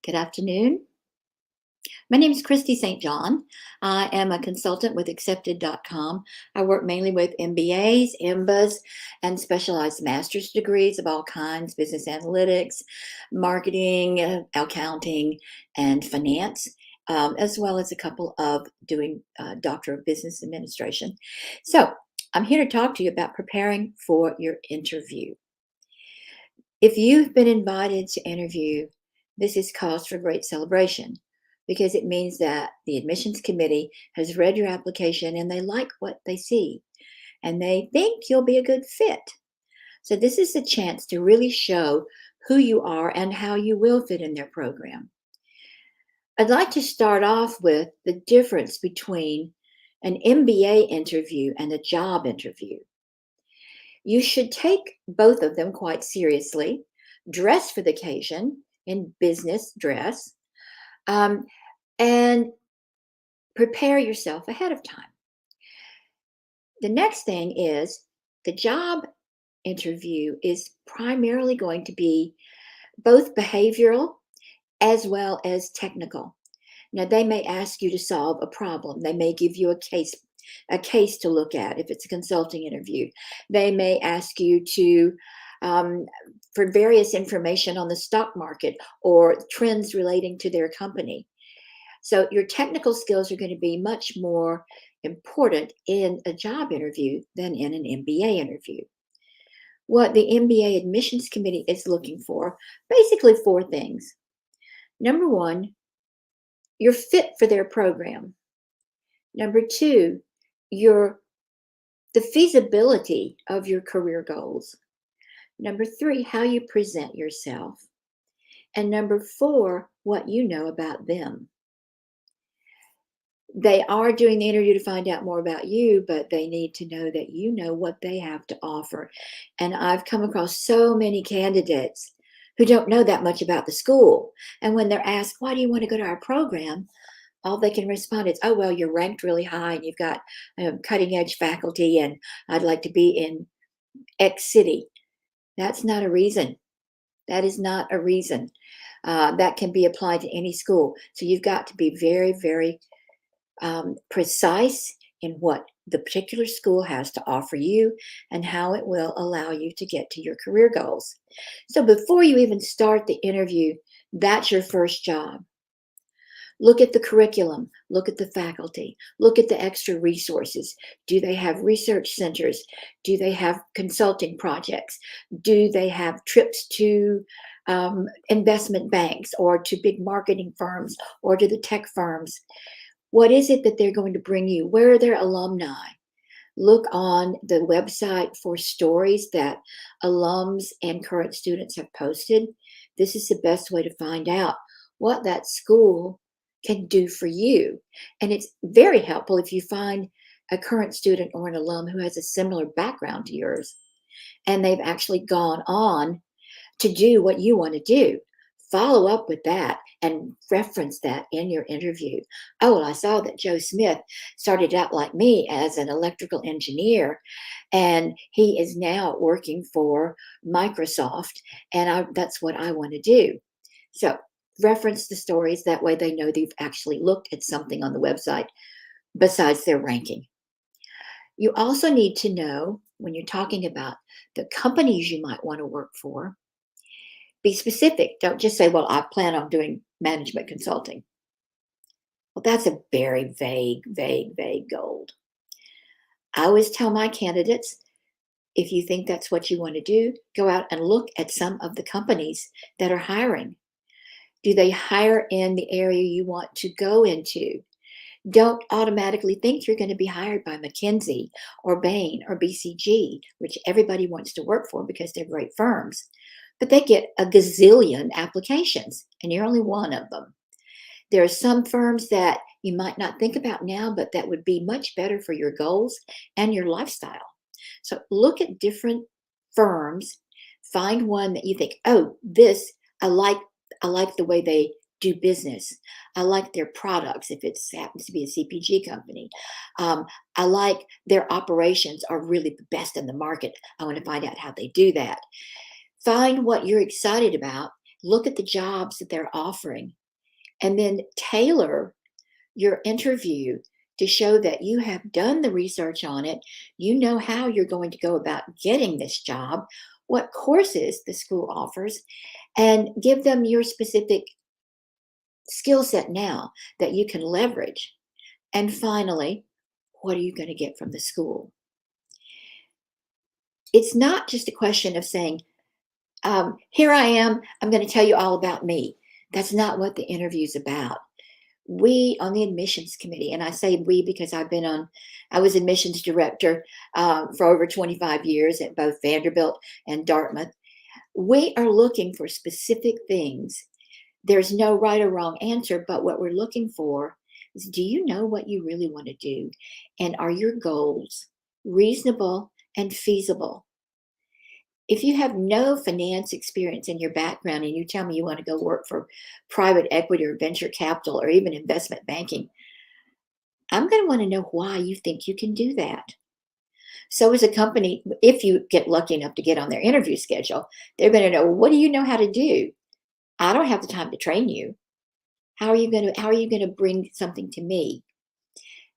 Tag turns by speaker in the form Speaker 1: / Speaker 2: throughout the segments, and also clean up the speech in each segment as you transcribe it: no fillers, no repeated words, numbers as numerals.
Speaker 1: Good afternoon. My name is Christie St-John. I am a consultant with accepted.com. I work mainly with MBAs, MBAs, and specialized master's degrees of all kinds, business analytics, marketing, accounting, and finance, as well as a couple of doing Doctor of Business Administration. So I'm here to talk to you about preparing for your interview. If you've been invited to interview, this is cause for great celebration because it means that the admissions committee has read your application and they like what they see and they think you'll be a good fit. So, this is a chance to really show who you are and how you will fit in their program. I'd like to start off with the difference between an MBA interview and a job interview. You should take both of them quite seriously, dress for the occasion in business dress, um, and prepare yourself ahead of time. The next thing is the job interview is primarily going to be both behavioral as well as technical. Now, they may ask you to solve a problem. They may give you a case to look at if it's a consulting interview. They may ask you to um, for various information on the stock market or trends relating to their company. So your technical skills are going to be much more important in a job interview than in an MBA interview. What the MBA admissions committee is looking for, basically four things. Number one, you're fit for their program. Number two, the feasibility of your career goals. Number three, how you present yourself. And number four, what you know about them. They are doing the interview to find out more about you, but they need to know that you know what they have to offer. And I've come across so many candidates who don't know that much about the school. And when they're asked, why do you want to go to our program? All they can respond is, oh, well, you're ranked really high and you've got cutting edge faculty, and I'd like to be in X city. That's not a reason. That is not a reason. That can be applied to any school. So you've got to be very, very precise in what the particular school has to offer you and how it will allow you to get to your career goals. So before you even start the interview, that's your first job. Look at the curriculum, look at the faculty, look at the extra resources. Do they have research centers? Do they have consulting projects? Do they have trips to investment banks or to big marketing firms or to the tech firms? What is it that they're going to bring you? Where are their alumni? Look on the website for stories that alums and current students have posted. This is the best way to find out what that school can do for you. And it's very helpful if you find a current student or an alum who has a similar background to yours and they've actually gone on to do what you want to do. Follow up with that and reference that in your interview. Oh, well, I saw that Joe Smith started out like me as an electrical engineer, and he is now working for Microsoft, and that's what I want to do. So reference the stories. That way they know that you've actually looked at something on the website besides their ranking. You also need to know when you're talking about the companies you might want to work for, be specific. Don't just say, well, I plan on doing management consulting. Well, that's a very vague goal. I always tell my candidates, if you think that's what you want to do, go out and look at some of the companies that are hiring. Do they hire in the area you want to go into? Don't automatically think you're going to be hired by McKinsey or Bain or BCG, which everybody wants to work for because they're great firms. But they get a gazillion applications, and you're only one of them. There are some firms that you might not think about now, but that would be much better for your goals and your lifestyle. So look at different firms, find one that you think, oh, this, I like the way they do business. I like their products if it happens to be a CPG company. I like their operations are really the best in the market. I want to find out how they do that. Find what you're excited about Look at the jobs that they're offering, and then tailor your interview to show that you have done the research on it. You know how you're going to go about getting this job, what courses the school offers, and give them your specific skill set now that you can leverage. And finally, what are you going to get from the school? It's not just a question of saying, here I am, I'm going to tell you all about me. That's not what the interview is about. We on the admissions committee, and I say we because I was admissions director for over 25 years at both Vanderbilt and Dartmouth. We are looking for specific things. There's no right or wrong answer, but what we're looking for is, do you know what you really want to do? And are your goals reasonable and feasible? If you have no finance experience in your background and you tell me you want to go work for private equity or venture capital or even investment banking, I'm going to want to know why you think you can do that. So as a company, if you get lucky enough to get on their interview schedule, they're going to know, what do you know how to do? I don't have the time to train you. How are you going to bring something to me?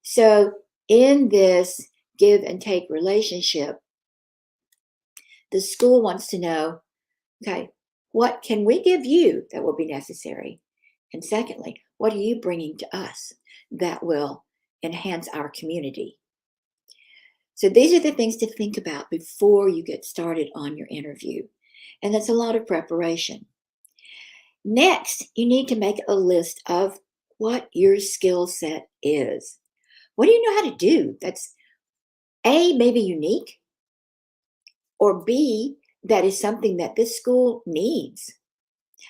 Speaker 1: So in this give and take relationship, the school wants to know, okay, what can we give you that will be necessary? And secondly, what are you bringing to us that will enhance our community? So these are the things to think about before you get started on your interview. And that's a lot of preparation. Next, you need to make a list of what your skill set is. What do you know how to do? That's A, maybe unique, or B, that is something that this school needs,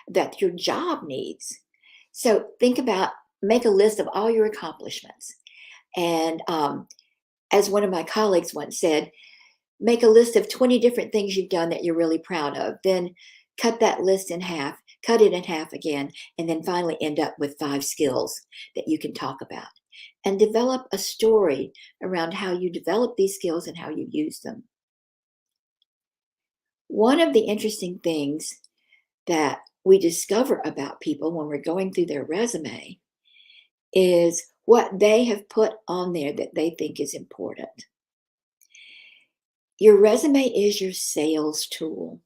Speaker 1: that your job needs. So make a list of all your accomplishments. And as one of my colleagues once said, make a list of 20 different things you've done that you're really proud of. Then cut that list in half, cut it in half again, and then finally end up with 5 skills that you can talk about. And develop a story around how you develop these skills and how you use them. One of the interesting things that we discover about people when we're going through their resume is what they have put on there that they think is important. Your resume is your sales tool.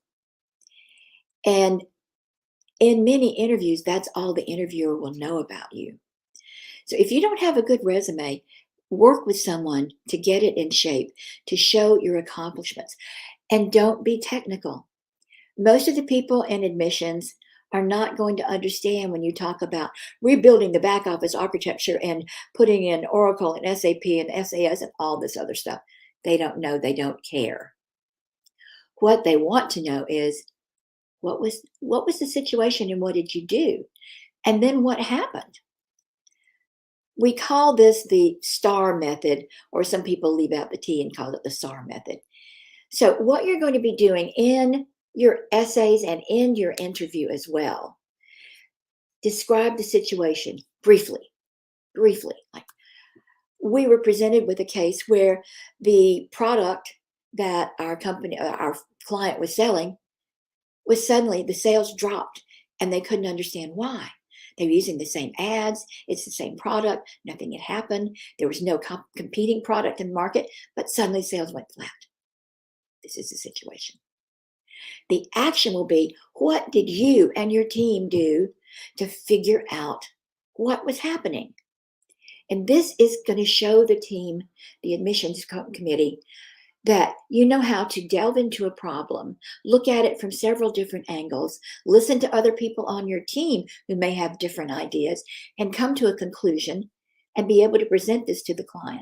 Speaker 1: And in many interviews, that's all the interviewer will know about you. So if you don't have a good resume, work with someone to get it in shape, to show your accomplishments. And don't be technical. Most of the people in admissions are not going to understand when you talk about rebuilding the back office architecture and putting in Oracle and SAP and SAS and all this other stuff. They don't know, they don't care. What they want to know is, what was the situation and what did you do? And then what happened? We call this the STAR method, or some people leave out the T and call it the STAR method. So what you're going to be doing in your essays and in your interview as well, describe the situation briefly. Like, we were presented with a case where the product that our client was selling was suddenly, the sales dropped and they couldn't understand why. They were using the same ads, it's the same product, nothing had happened, there was no competing product in the market, but suddenly sales went flat. This is the situation. The action will be, what did you and your team do to figure out what was happening? And this is going to show the team, the admissions committee, that you know how to delve into a problem, look at it from several different angles, listen to other people on your team who may have different ideas, and come to a conclusion and be able to present this to the client.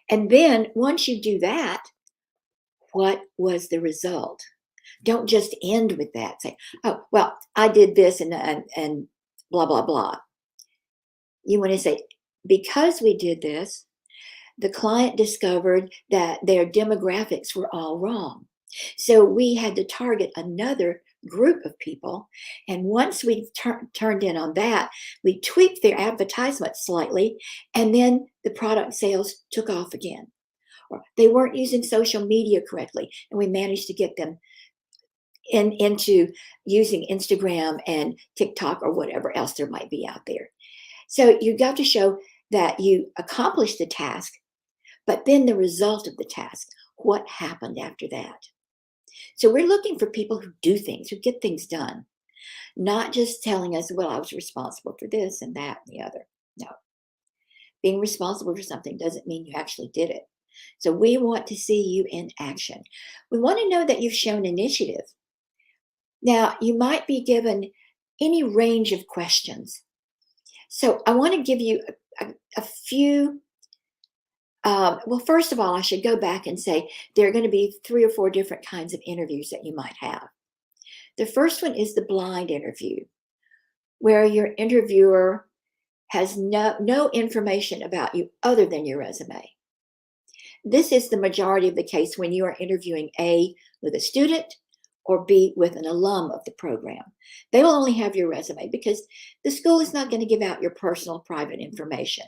Speaker 1: And then once you do that, what was the result? Don't just end with that. Say, oh, well, I did this and blah, blah, blah. You want to say, because we did this, the client discovered that their demographics were all wrong. So we had to target another group of people. And once we turned in on that, we tweaked their advertisement slightly, and then the product sales took off again. Or they weren't using social media correctly, and we managed to get them into using Instagram and TikTok or whatever else there might be out there. So you got to show that you accomplished the task, but then the result of the task, what happened after that? So we're looking for people who do things, who get things done, not just telling us, well, I was responsible for this and that and the other. No, being responsible for something doesn't mean you actually did it. So we want to see you in action. We want to know that you've shown initiative. Now, you might be given any range of questions. So I want to give you a few. Well, first of all, I should go back and say there are going to be 3 or 4 different kinds of interviews that you might have. The first one is the blind interview, where your interviewer has no information about you other than your resume. This is the majority of the case when you are interviewing A, with a student, or B, with an alum of the program. They will only have your resume because the school is not going to give out your personal private information.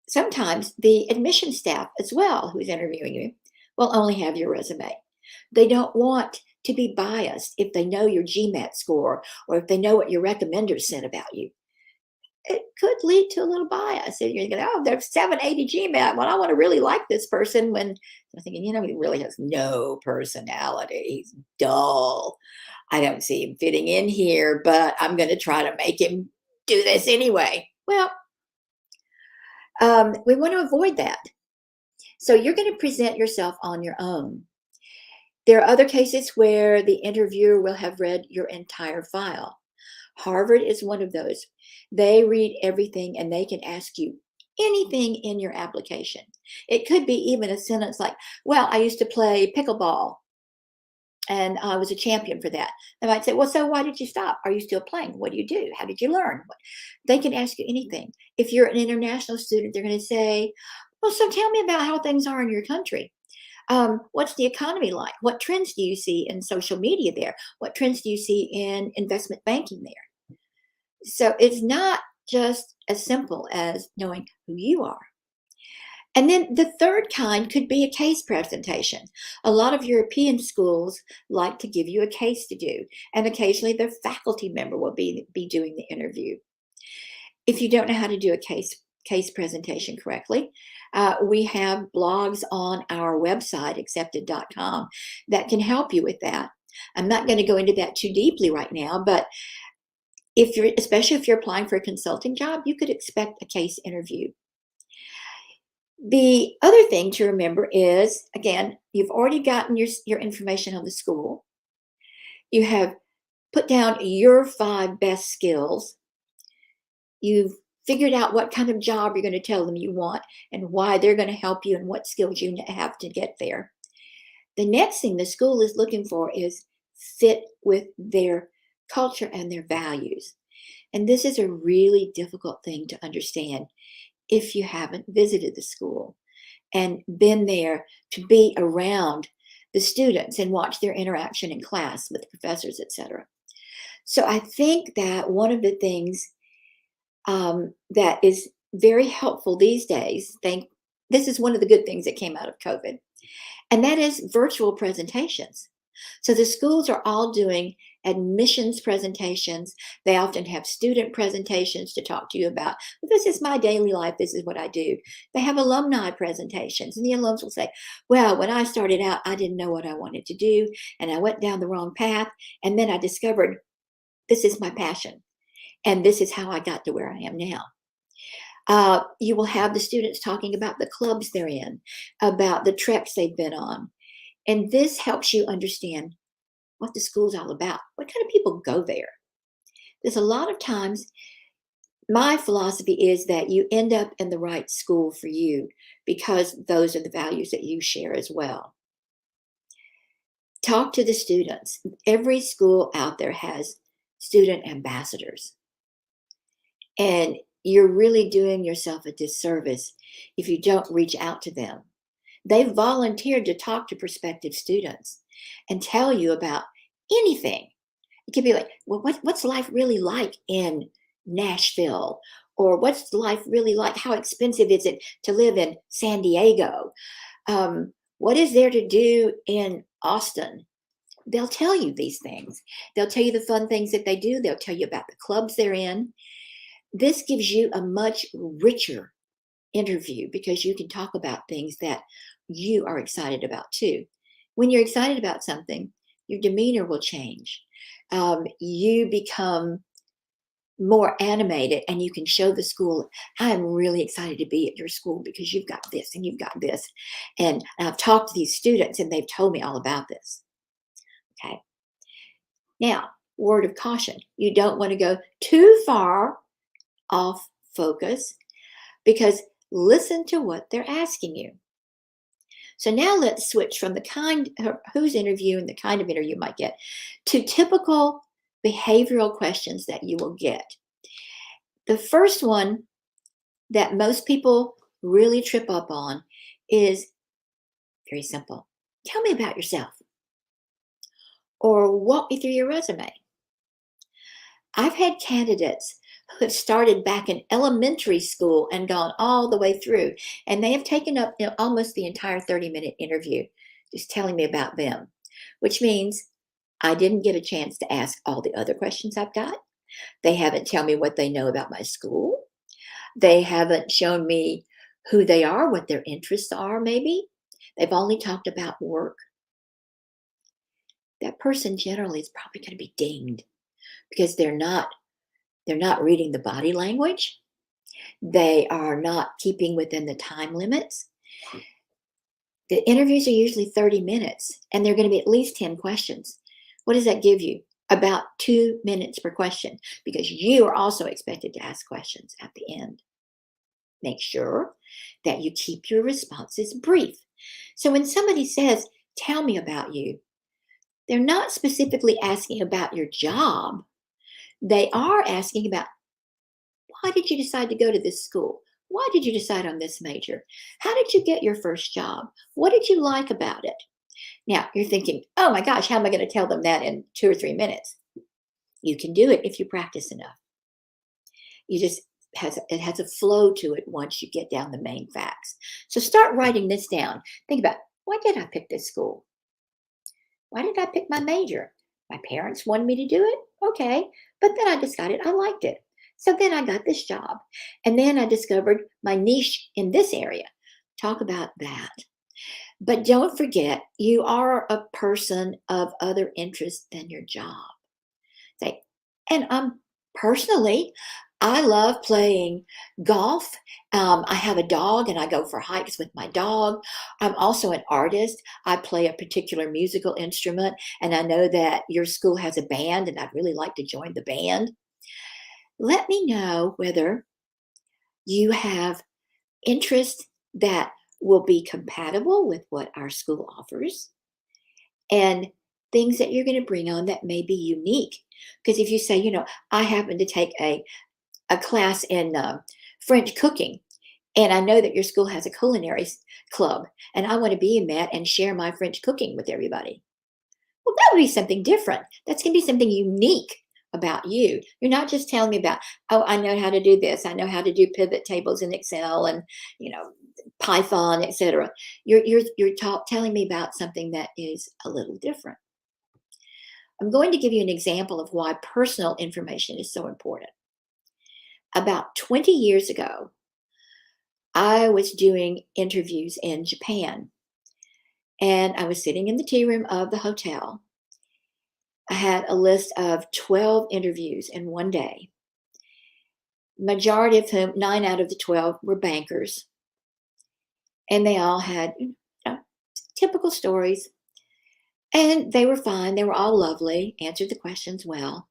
Speaker 1: Sometimes the admission staff as well, who's interviewing you, will only have your resume. They don't want to be biased if they know your GMAT score or if they know what your recommenders said about you. It could lead to a little bias. And you're going, oh, they're 780 GMAT. Well, I want to really like this person when I'm thinking, he really has no personality. He's dull. I don't see him fitting in here, but I'm going to try to make him do this anyway. Well, we want to avoid that. So you're going to present yourself on your own. There are other cases where the interviewer will have read your entire file. Harvard is one of those. They read everything and they can ask you anything in your application. It could be even a sentence like, well, I used to play pickleball and I was a champion for that. They might say, well, so why did you stop? Are you still playing? What do you do? How did you learn? They can ask you anything. If you're an international student, they're going to say, well, so tell me about how things are in your country. What's the economy like? What trends do you see in social media there? What trends do you see in investment banking there? So it's not just as simple as knowing who you are. And then the third kind could be a case presentation. A lot of European schools like to give you a case to do, and occasionally their faculty member will be doing the interview. If you don't know how to do a case presentation correctly, we have blogs on our website, accepted.com, that can help you with that. I'm not going to go into that too deeply right now, but especially if you're applying for a consulting job, you could expect a case interview. The other thing to remember is, again, you've already gotten your information on the school. You have put down your 5 best skills. You've figured out what kind of job you're going to tell them you want and why they're going to help you and what skills you have to get there. The next thing the school is looking for is fit with their culture and their values. And this is a really difficult thing to understand if you haven't visited the school and been there to be around the students and watch their interaction in class with the professors, etc. So I think that one of the things that is very helpful these days, this is one of the good things that came out of COVID, and that is virtual presentations. So the schools are all doing admissions presentations. They often have student presentations to talk to you about, this is my daily life, this is what I do. They have alumni presentations, and the alums will say, well, when I started out, I didn't know what I wanted to do, and I went down the wrong path, and then I discovered this is my passion, and this is how I got to where I am now. You will have the students talking about the clubs they're in, about the treks they've been on. And this helps you understand what the school's all about. What kind of people go there? There's a lot of times, my philosophy is that you end up in the right school for you because those are the values that you share as well. Talk to the students. Every school out there has student ambassadors. And you're really doing yourself a disservice if you don't reach out to them. They've volunteered to talk to prospective students and tell you about anything. It could be like, well, what's life really like in Nashville? Or what's life really like? How expensive is it to live in San Diego? What is there to do in Austin? they'll tell you these things. They'll tell you the fun things that they do. They'll tell you about the clubs they're in. This gives you a much richer interview because you can talk about things that you are excited about too. When you're excited about something, your demeanor will change. You become more animated and you can show the school, I'm really excited to be at your school because you've got this and you've got this. And I've talked to these students and they've told me all about this. Okay. Now, word of caution, you don't want to go too far off focus because listen to what they're asking you. So now let's switch from the kind who's interviewing, the kind of interview you might get, to typical behavioral questions that you will get. The first one that most people really trip up on is very simple. Tell me about yourself, or walk me through your resume. I've had candidates who have started back in elementary school and gone all the way through, and they have taken up almost the entire 30-minute interview just telling me about them, which means I didn't get a chance to ask all the other questions I've got. They haven't told me what they know about my school. They haven't shown me who they are, what their interests are, maybe. They've only talked about work. That person generally is probably going to be dinged because they're not reading the body language. They are not keeping within the time limits. The interviews are usually 30 minutes and they're going to be at least 10 questions. What does that give you? About 2 minutes per question because you are also expected to ask questions at the end. Make sure that you keep your responses brief. So when somebody says, tell me about you, they're not specifically asking about your job. They are asking about, why did you decide to go to this school? Why did you decide on this major? How did you get your first job? What did you like about it? Now, you're thinking, oh my gosh, how am I going to tell them that in 2 or 3 minutes? You can do it if you practice enough. It has a flow to it once you get down the main facts. So start writing this down. Think about, why did I pick this school? Why did I pick my major? My parents wanted me to do it? Okay. But then I decided I liked it. So then I got this job. And then I discovered my niche in this area. Talk about that. But don't forget, you are a person of other interests than your job. Say, and personally, I love playing golf. I have a dog and I go for hikes with my dog. I'm also an artist. I play a particular musical instrument, and I know that your school has a band and I'd really like to join the band. Let me know whether you have interests that will be compatible with what our school offers and things that you're going to bring on that may be unique. Because if you say, I happen to take a class in French cooking, and I know that your school has a culinary club, and I want to be in that and share my French cooking with everybody. Well, that would be something different. That's going to be something unique about you. You're not just telling me about, oh, I know how to do this. I know how to do pivot tables in Excel and, Python, etc. You're telling me about something that is a little different. I'm going to give you an example of why personal information is so important. About 20 years ago, I was doing interviews in Japan, and I was sitting in the tea room of the hotel. I had a list of 12 interviews in one day, majority of whom, 9 out of the 12, were bankers. And they all had typical stories. And they were fine. They were all lovely, answered the questions well.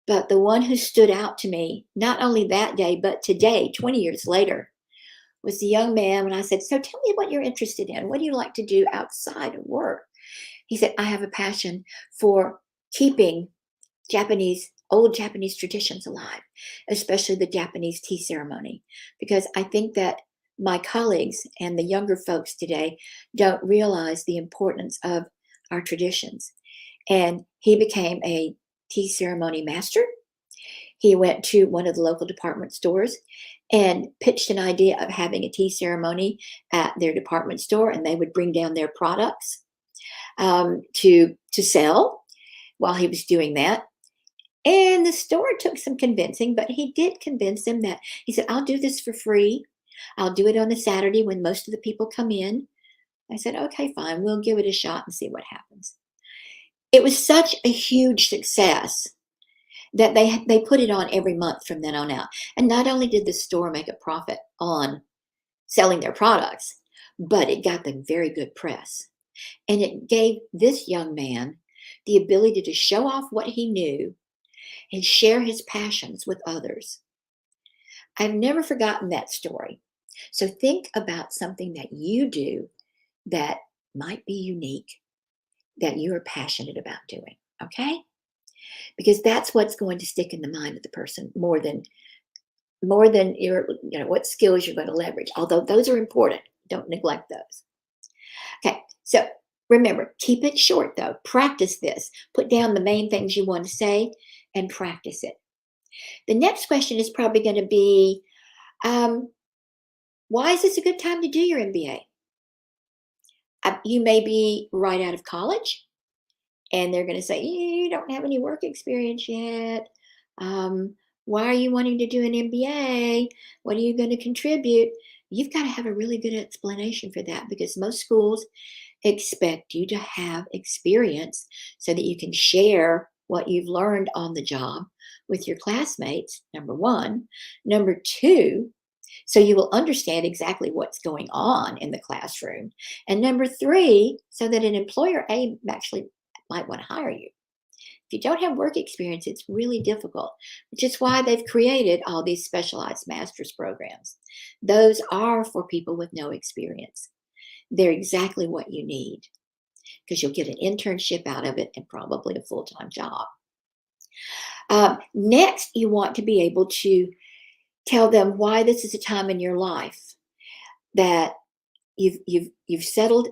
Speaker 1: But the one who stood out to me, not only that day, but today, 20 years later, was the young man when I said, so tell me what you're interested in. What do you like to do outside of work? He said, I have a passion for keeping old Japanese traditions alive, especially the Japanese tea ceremony, because I think that my colleagues and the younger folks today don't realize the importance of our traditions. And he became a tea ceremony master. He went to one of the local department stores and pitched an idea of having a tea ceremony at their department store, and they would bring down their products. to sell while he was doing that. And the store took some convincing, but he did convince them that he said, I'll do this for free. I'll do it on a Saturday when most of the people come in. I said, okay, fine. We'll give it a shot and see what happens. It was such a huge success that they put it on every month from then on out. And not only did the store make a profit on selling their products, but it got them very good press. And it gave this young man the ability to show off what he knew and share his passions with others. I've never forgotten that story. So think about something that you do that might be unique, that you're passionate about doing, okay? Because that's what's going to stick in the mind of the person more than your, what skills you're going to leverage. Although those are important, don't neglect those. Okay, so remember, keep it short though. Practice this. Put down the main things you want to say and practice it. The next question is probably going to be, why is this a good time to do your MBA? You may be right out of college, and they're going to say, you don't have any work experience yet. Why are you wanting to do an MBA? What are you going to contribute? You've got to have a really good explanation for that, because most schools expect you to have experience so that you can share what you've learned on the job with your classmates, number one. Number two, so you will understand exactly what's going on in the classroom. And number three, so that an employer actually might want to hire you. If you don't have work experience, it's really difficult, which is why they've created all these specialized master's programs. Those are for people with no experience. They're exactly what you need, because you'll get an internship out of it and probably a full-time job. Next, you want to be able to tell them why this is a time in your life that you've settled,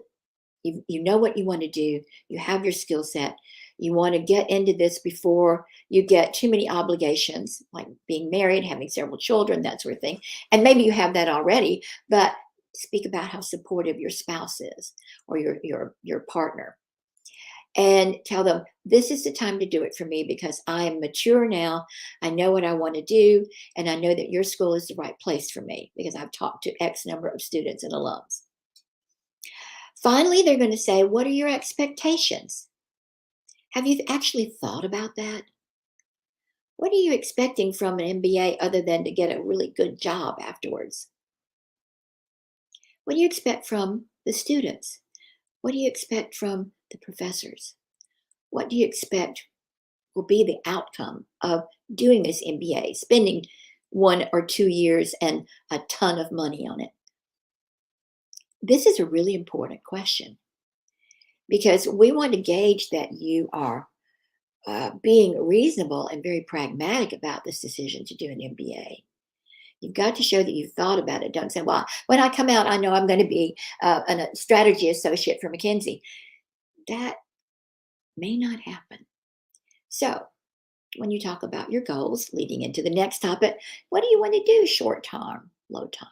Speaker 1: you know what you want to do, you have your skill set, you want to get into this before you get too many obligations, like being married, having several children, that sort of thing. And maybe you have that already, but speak about how supportive your spouse is, or your partner. And tell them, this is the time to do it for me, because I am mature now. I know what I want to do. And I know that your school is the right place for me, because I've talked to X number of students and alums. Finally, they're going to say, what are your expectations? Have you actually thought about that? What are you expecting from an MBA other than to get a really good job afterwards? What do you expect from the students? What do you expect from the professors? What do you expect will be the outcome of doing this MBA, spending 1 or 2 years and a ton of money on it? This is a really important question, because we want to gauge that you are being reasonable and very pragmatic about this decision to do an MBA. You've got to show that you've thought about it. Don't say, well, when I come out, I know I'm going to be a strategy associate for McKinsey. That may not happen. So when you talk about your goals leading into the next topic, what do you want to do short term, low time?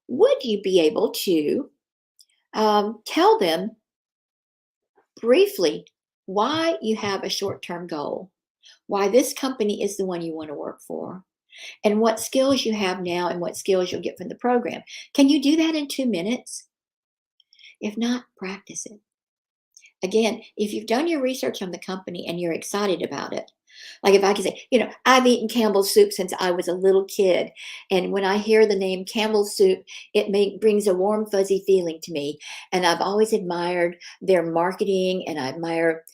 Speaker 1: Would you be able to tell them briefly why you have a short term goal, why this company is the one you want to work for, and what skills you have now and what skills you'll get from the program? Can you do that in 2 minutes? If not, practice it. Again, if you've done your research on the company and you're excited about it, like if I can say, I've eaten Campbell's soup since I was a little kid. And when I hear the name Campbell's soup, it brings a warm, fuzzy feeling to me. And I've always admired their marketing, and I admire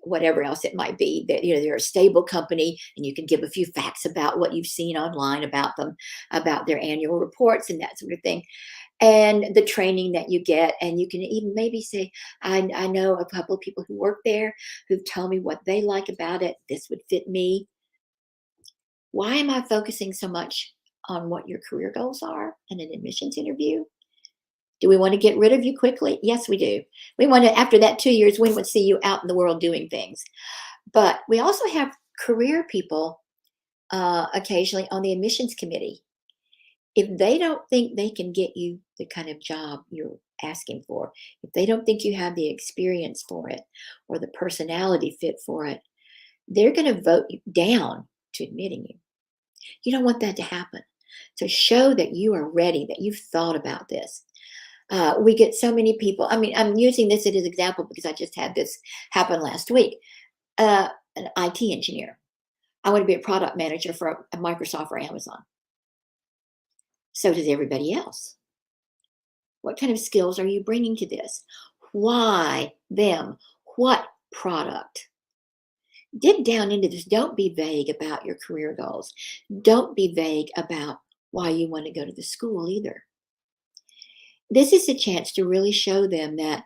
Speaker 1: whatever else it might be, that they're a stable company, and you can give a few facts about what you've seen online about them, about their annual reports and that sort of thing, and the training that you get. And you can even maybe say, I know a couple of people who work there who've told me what they like about it. This would fit me. Why am I focusing so much on what your career goals are in an admissions interview? Do we want to get rid of you quickly? Yes, we do. We want to, after that 2 years, we want to see you out in the world doing things. But we also have career people occasionally on the admissions committee. If they don't think they can get you the kind of job you're asking for. If they don't think you have the experience for it or the personality fit for it, they're going to vote you down to admitting you. You don't want that to happen. So show that you are ready, that you've thought about this. We get so many people. I mean, I'm using this as an example because I just had this happen last week. An IT engineer. I want to be a product manager for a Microsoft or Amazon. So does everybody else. What kind of skills are you bringing to this? Why them? What product? Dig down into this. Don't be vague about your career goals. Don't be vague about why you want to go to the school either. This is a chance to really show them that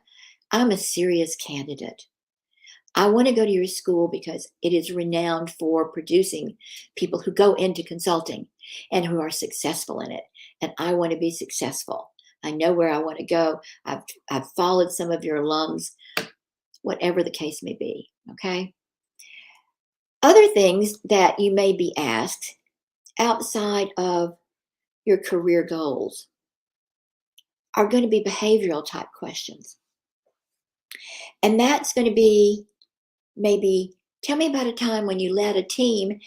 Speaker 1: I'm a serious candidate. I want to go to your school because it is renowned for producing people who go into consulting and who are successful in it. And I want to be successful. I know where I want to go. I've followed some of your alums, whatever the case may be. Okay. Other things that you may be asked outside of your career goals are going to be behavioral type questions. And that's going to be maybe, tell me about a time when you led a team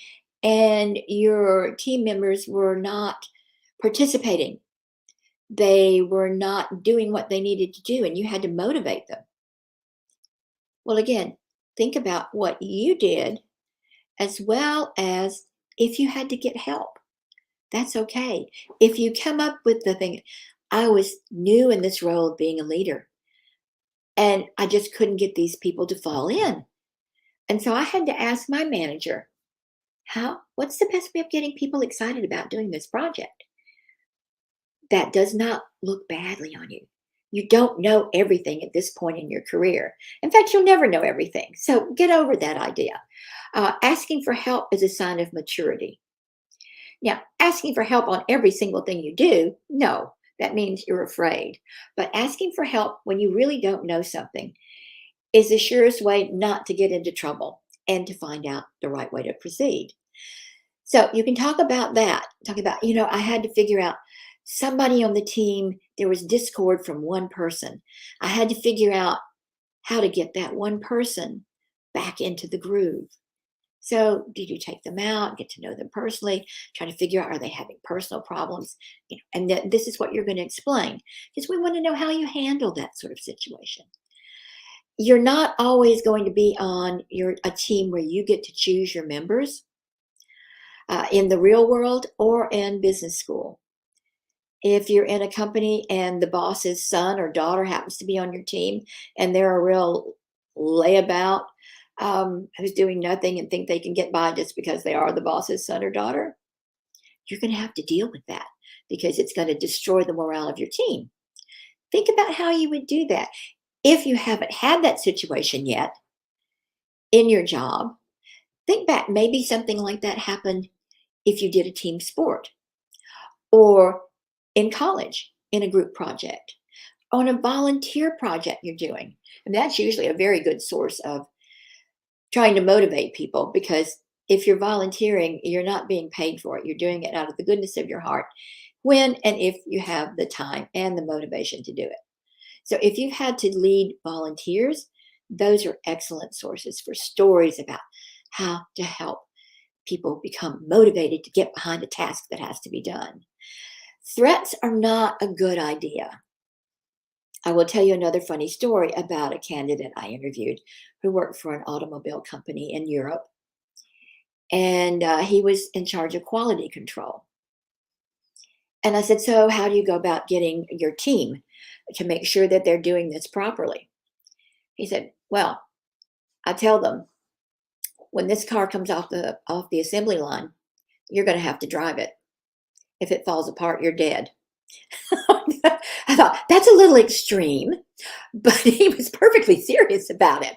Speaker 1: and your team members were not participating. They were not doing what they needed to do, and you had to motivate them. Well, again, think about what you did as well as if you had to get help. That's okay. If you come up with the thing, I was new in this role of being a leader, and I just couldn't get these people to fall in. And so I had to ask my manager, what's the best way of getting people excited about doing this project? That does not look badly on you. You don't know everything at this point in your career. In fact, you'll never know everything. So get over that idea. Asking for help is a sign of maturity. Now, asking for help on every single thing you do, no, that means you're afraid. But asking for help when you really don't know something is the surest way not to get into trouble and to find out the right way to proceed. So you can talk about that. Talk about, I had to figure out somebody on the team, there was discord from one person. I had to figure out how to get that one person back into the groove. So did you take them out, get to know them personally, try to figure out, are they having personal problems? And this is what you're going to explain, because we want to know how you handle that sort of situation. You're not always going to be on a team where you get to choose your members in the real world or in business school. If you're in a company and the boss's son or daughter happens to be on your team and they're a real layabout who's doing nothing and think they can get by just because they are the boss's son or daughter, you're going to have to deal with that because it's going to destroy the morale of your team. Think about how you would do that. If you haven't had that situation yet in your job, think back, maybe something like that happened if you did a team sport or in college in a group project, on a volunteer project you're doing. And that's usually a very good source of trying to motivate people, because if you're volunteering, you're not being paid for it. You're doing it out of the goodness of your heart when and if you have the time and the motivation to do it. So if you've had to lead volunteers, those are excellent sources for stories about how to help people become motivated to get behind a task that has to be done. Threats are not a good idea. I will tell you another funny story about a candidate I interviewed who worked for an automobile company in Europe. And he was in charge of quality control. And I said, so how do you go about getting your team to make sure that they're doing this properly? He said, well, I tell them, when this car comes off the assembly line, you're going to have to drive it. If it falls apart, you're dead. I thought, that's a little extreme, but he was perfectly serious about it.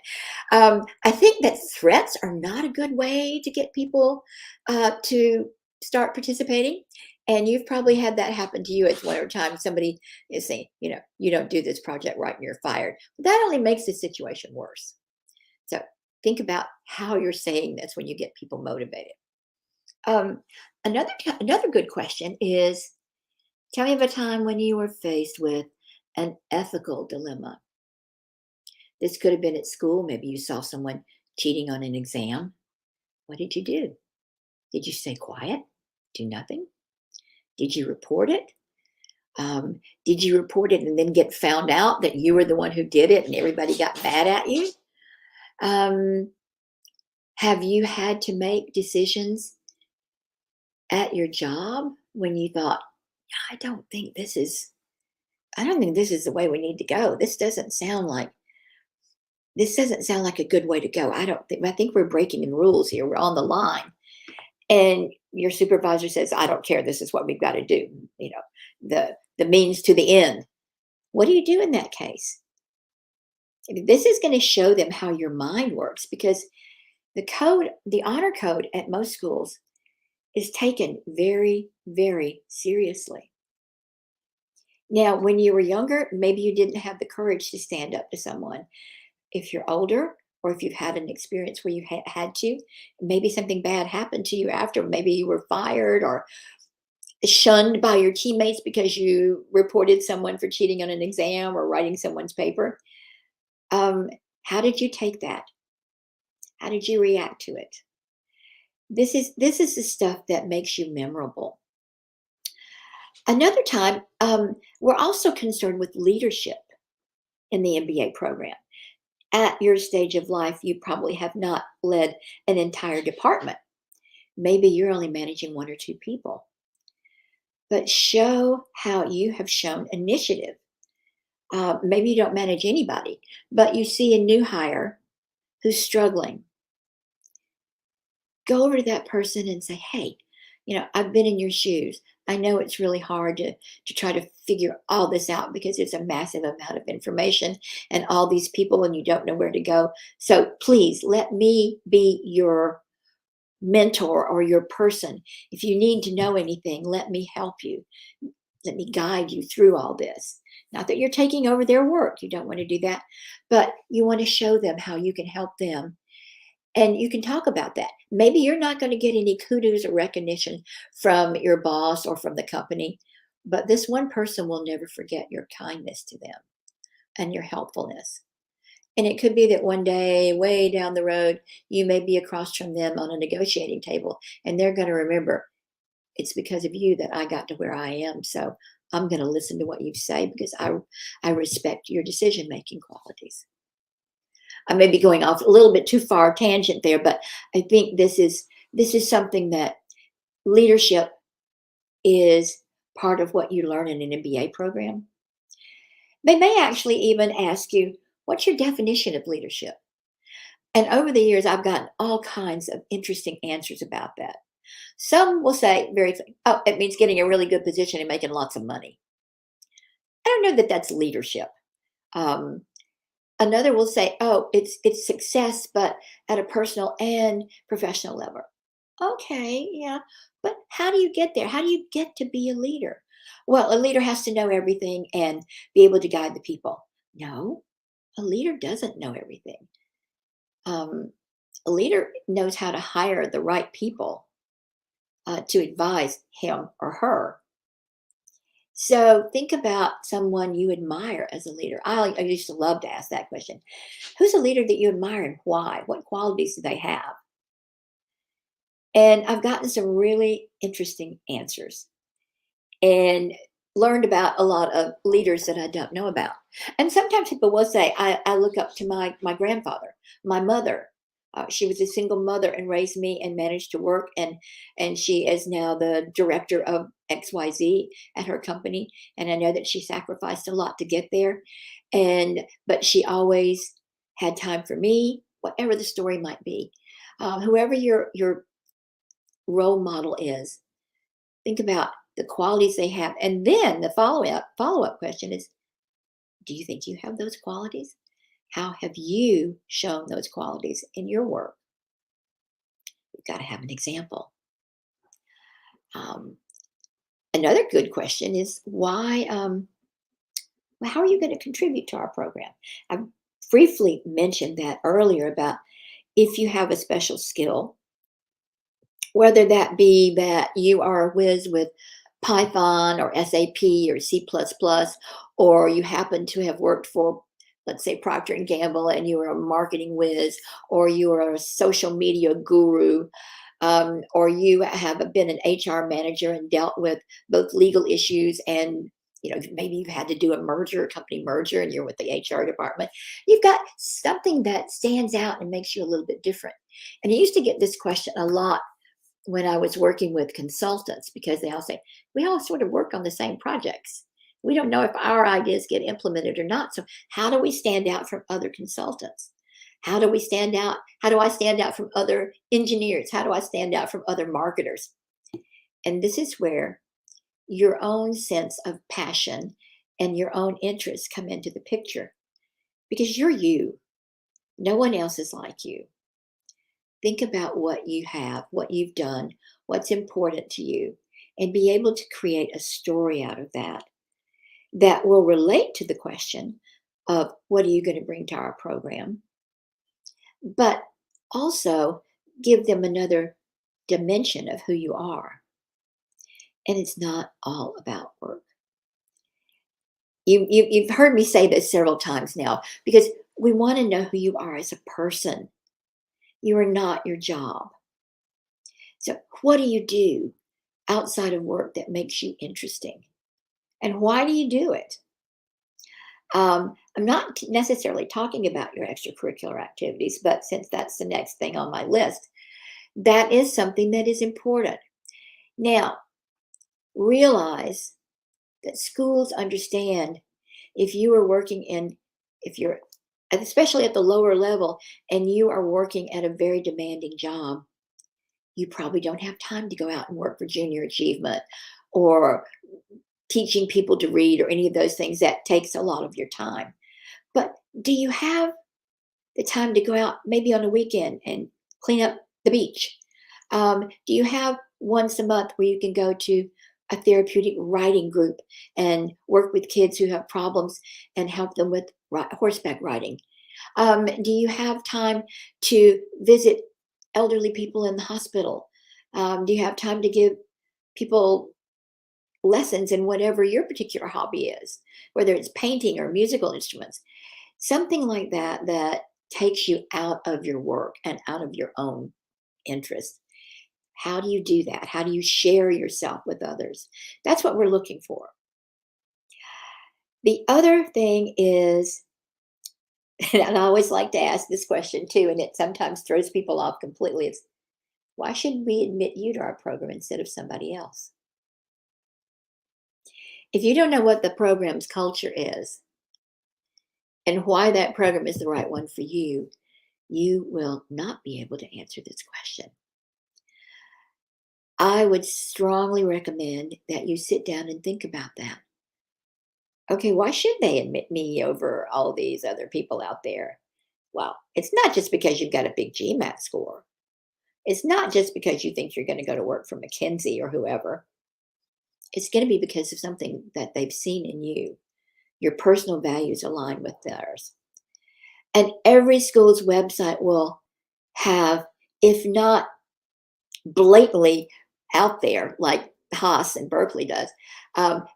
Speaker 1: I think that threats are not a good way to get people to start participating. And you've probably had that happen to you at one time. Somebody is saying, you don't do this project right and you're fired. That only makes the situation worse. So think about how you're saying this when you get people motivated. Another good question is, tell me of a time when you were faced with an ethical dilemma. This could have been at school. Maybe you saw someone cheating on an exam. What did you do? Did you stay quiet? Do nothing? Did you report it? Did you report it and then get found out that you were the one who did it and everybody got mad at you? Um, have you had to make decisions at your job when you thought, I don't think this is, I don't think this is the way we need to go. This doesn't sound like a good way to go. I think we're breaking the rules here. We're on the line. And your supervisor says, I don't care. This is what we've got to do. You know, the means to the end. What do you do in that case? I mean, this is going to show them how your mind works, because the honor code at most schools is taken very, very seriously. Now, when you were younger, maybe you didn't have the courage to stand up to someone. If you're older, or if you've had an experience where you had to, maybe something bad happened to you after, maybe you were fired or shunned by your teammates because you reported someone for cheating on an exam or writing someone's paper. How did you take that? How did you react to it? This is the stuff that makes you memorable. Another time, we're also concerned with leadership in the MBA program. At your stage of life, you probably have not led an entire department. Maybe you're only managing one or two people. But show how you have shown initiative. Maybe you don't manage anybody, but you see a new hire who's struggling. Go over to that person and say, hey, I've been in your shoes. I know it's really hard to try to figure all this out because it's a massive amount of information and all these people and you don't know where to go. So please let me be your mentor or your person. If you need to know anything, let me help you. Let me guide you through all this. Not that you're taking over their work. You don't want to do that, but you want to show them how you can help them. And you can talk about that. Maybe you're not going to get any kudos or recognition from your boss or from the company, but this one person will never forget your kindness to them and your helpfulness. And it could be that one day, way down the road, you may be across from them on a negotiating table, and they're going to remember, it's because of you that I got to where I am. So I'm going to listen to what you say because I respect your decision-making qualities. I may be going off a little bit too far tangent there, but I think this is something that leadership is part of what you learn in an MBA program. They may actually even ask you, what's your definition of leadership? And over the years, I've gotten all kinds of interesting answers about that. Some will say oh, it means getting a really good position and making lots of money. I don't know that that's leadership. Another will say, oh, it's success, but at a personal and professional level. Okay, yeah, but how do you get there? How do you get to be a leader? Well, a leader has to know everything and be able to guide the people. No, a leader doesn't know everything. A leader knows how to hire the right people to advise him or her. So think about someone you admire as a leader. I used to love to ask that question. Who's a leader that you admire and why? What qualities do they have? And I've gotten some really interesting answers and learned about a lot of leaders that I don't know about. And sometimes people will say, I look up to my grandfather, my mother. She was a single mother and raised me and managed to work. And she is now the director of XYZ at her company. And I know that she sacrificed a lot to get there. But she always had time for me, whatever the story might be. Whoever your role model is, think about the qualities they have. And then the follow-up question is, do you think you have those qualities? How have you shown those qualities in your work? You've got to have an example. Another good question is why, how are you going to contribute to our program? I briefly mentioned that earlier about if you have a special skill, whether that be that you are a whiz with Python or SAP or C++, or you happen to have worked for, let's say, Procter and Gamble, and you were a marketing whiz, or you are a social media guru, or you have been an HR manager and dealt with both legal issues and maybe you've had to do a merger, a company merger, and you're with the HR department. You've got something that stands out and makes you a little bit different. And I used to get this question a lot when I was working with consultants, because they all say, we all sort of work on the same projects. We don't know if our ideas get implemented or not. So how do we stand out from other consultants? How do we stand out? How do I stand out from other engineers? How do I stand out from other marketers? And this is where your own sense of passion and your own interests come into the picture, because you're you. No one else is like you. Think about what you have, what you've done, what's important to you, and be able to create a story out of that that will relate to the question of what are you going to bring to our program, but also give them another dimension of who you are. And it's not all about work. You've heard me say this several times now, because we want to know who you are as a person. You are not your job. So what do you do outside of work that makes you interesting? And why do you do it? I'm not necessarily talking about your extracurricular activities, but since that's the next thing on my list, that is something that is important. Now, realize that schools understand if you are working if you're, especially at the lower level, and you are working at a very demanding job, you probably don't have time to go out and work for junior achievement or teaching people to read or any of those things. That takes a lot of your time. But do you have the time to go out maybe on a weekend and clean up the beach? Do you have once a month where you can go to a therapeutic writing group and work with kids who have problems and help them with horseback riding? Do you have time to visit elderly people in the hospital? Do you have time to give people lessons in whatever your particular hobby is, whether it's painting or musical instruments? Something like that that takes you out of your work and out of your own interest. How do you do that? How do you share yourself with others? That's what we're looking for. The other thing is, and I always like to ask this question too, and it sometimes throws people off completely, is why should we admit you to our program instead of somebody else? If you don't know what the program's culture is and why that program is the right one for you, you will not be able to answer this question. I would strongly recommend that you sit down and think about that. Okay, why should they admit me over all these other people out there? Well, it's not just because you've got a big GMAT score. It's not just because you think you're going to go to work for McKinsey or whoever. It's going to be because of something that they've seen in you. Your personal values align with theirs. And every school's website will have, if not blatantly out there like Haas and Berkeley does,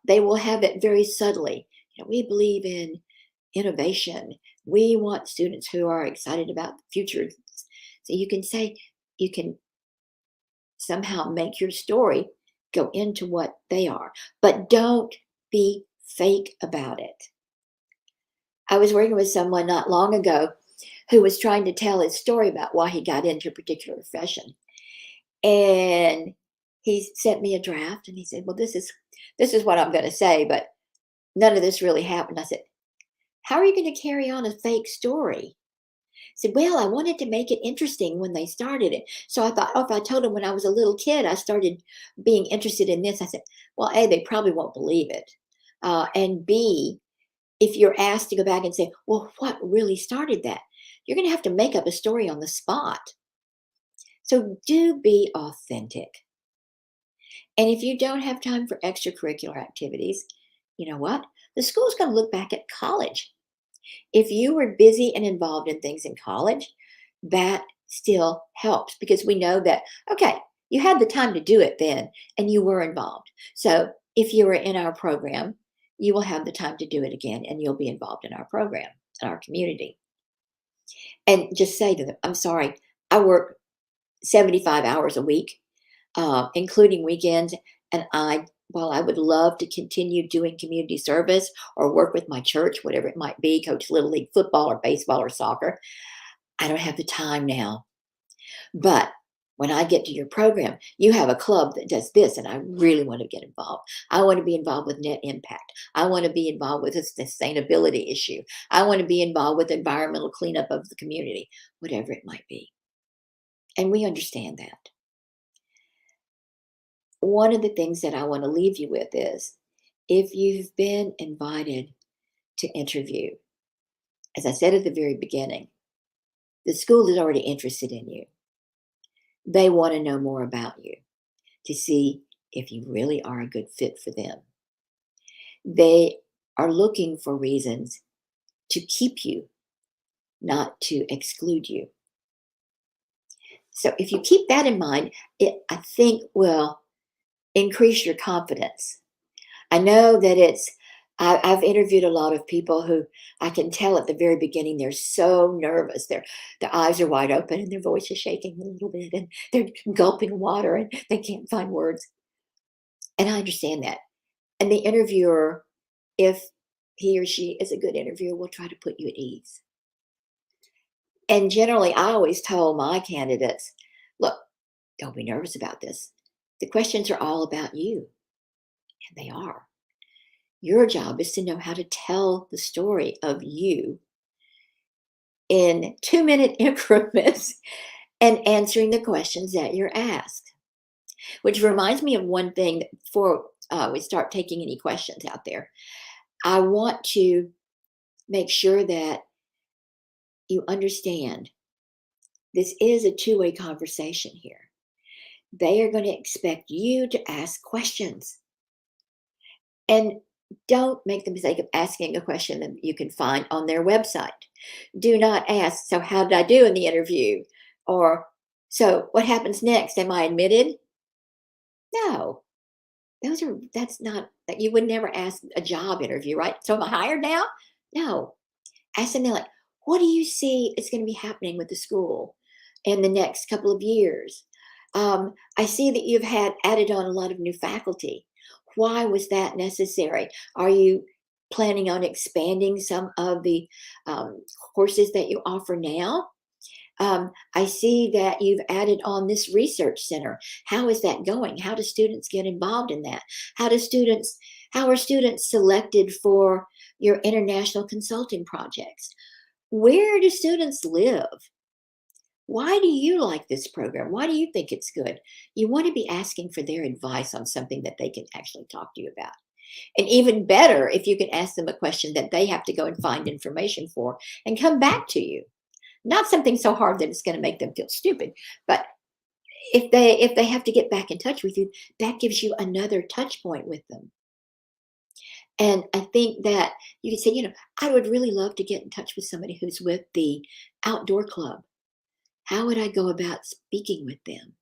Speaker 1: they will have it very subtly. We believe in innovation. We want students who are excited about the future. So you can say, you can somehow make your story go into what they are, but don't be fake about it. I was working with someone not long ago who was trying to tell his story about why he got into a particular profession. And he sent me a draft and he said, well, this is what I'm going to say, but none of this really happened. I said, how are you going to carry on a fake story? He said, well, I wanted to make it interesting when they started it. So I thought, if I told them when I was a little kid, I started being interested in this. I said, well, A, they probably won't believe it. And B, if you're asked to go back and say, well, what really started that? You're going to have to make up a story on the spot. So do be authentic. And if you don't have time for extracurricular activities, you know what? The school's going to look back at college. If you were busy and involved in things in college, that still helps, because we know that, okay, you had the time to do it then and you were involved. So if you were in our program, you will have the time to do it again and you'll be involved in our program, in our community. And just say to them, I'm sorry, I work 75 hours a week, including weekends. And while I would love to continue doing community service or work with my church, whatever it might be, coach Little League football or baseball or soccer, I don't have the time now. But when I get to your program, you have a club that does this, and I really want to get involved. I want to be involved with net impact. I want to be involved with a sustainability issue. I want to be involved with environmental cleanup of the community, whatever it might be. And we understand that. One of the things that I want to leave you with is if you've been invited to interview, as I said at the very beginning, the school is already interested in you. They want to know more about you to see if you really are a good fit for them. They are looking for reasons to keep you, not to exclude you. So if you keep that in mind, it, I think, will increase your confidence. I know that I've interviewed a lot of people who I can tell at the very beginning they're so nervous. Their eyes are wide open and their voice is shaking a little bit and they're gulping water and they can't find words. And I understand that. And the interviewer, if he or she is a good interviewer, will try to put you at ease. And generally, I always tell my candidates, look, don't be nervous about this. The questions are all about you, and they are. Your job is to know how to tell the story of you in 2-minute increments and answering the questions that you're asked. Which reminds me of one thing that before we start taking any questions out there. I want to make sure that you understand this is a two-way conversation here. They are going to expect you to ask questions. And don't make the mistake of asking a question that you can find on their website. Do not ask, so how did I do in the interview? Or, so what happens next? Am I admitted? No. That's not, that you would never ask a job interview, right? So am I hired now? No. Ask them like, what do you see is going to be happening with the school in the next couple of years? I see that you've had added on a lot of new faculty. Why was that necessary? Are you planning on expanding some of the courses that you offer now? I see that you've added on this research center. How is that going? How do students get involved in that? How are students selected for your international consulting projects? Where do students live? Why do you like this program? Why do you think it's good? You want to be asking for their advice on something that they can actually talk to you about. And even better, if you can ask them a question that they have to go and find information for and come back to you. Not something so hard that it's going to make them feel stupid, but if they have to get back in touch with you, that gives you another touch point with them. And I think that you can say, I would really love to get in touch with somebody who's with the outdoor club. How would I go about speaking with them?